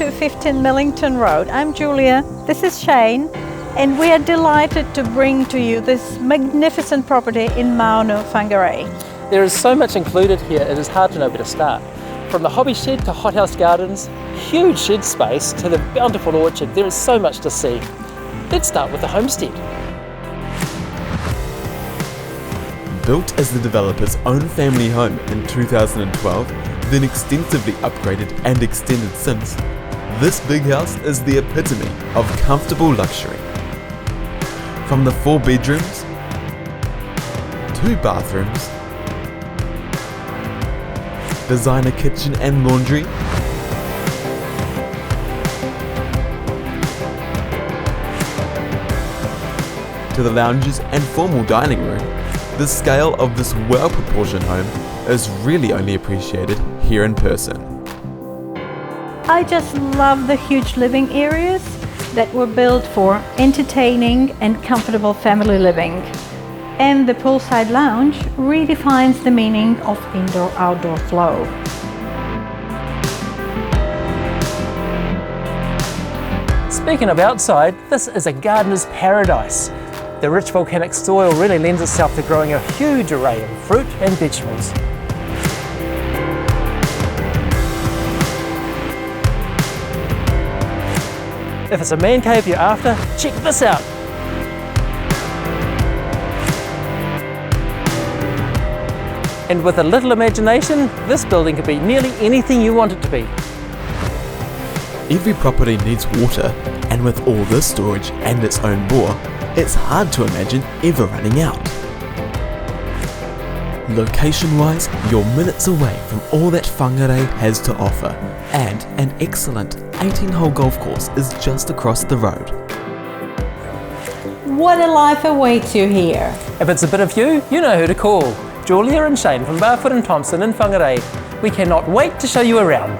to 15 Millington Road. I'm Julia, this is Shane, and we are delighted to bring to you this magnificent property in Maunu, Whangarei. There is so much included here, it is hard to know where to start. From the hobby shed to hothouse gardens, huge shed space to the bountiful orchard, there is so much to see. Let's start with the homestead. Built as the developer's own family home in 2012, then extensively upgraded and extended since, this big house is the epitome of comfortable luxury. From the 4 bedrooms, 2 bathrooms, designer kitchen and laundry, to the lounges and formal dining room, the scale of this well-proportioned home is really only appreciated here in person. I just love the huge living areas that were built for entertaining and comfortable family living. And the poolside lounge redefines the meaning of indoor-outdoor flow. Speaking of outside, this is a gardener's paradise. The rich volcanic soil really lends itself to growing a huge array of fruit and vegetables. If it's a man cave you're after, check this out. And with a little imagination, this building could be nearly anything you want it to be. Every property needs water, and with all this storage and its own bore, it's hard to imagine ever running out. Location-wise, you're minutes away from all that Whangarei has to offer, and an excellent 18-hole golf course is just across the road. What a life awaits you here! If it's a bit of you, you know who to call. Julia and Shane from Barfoot and Thompson in Whangarei. We cannot wait to show you around.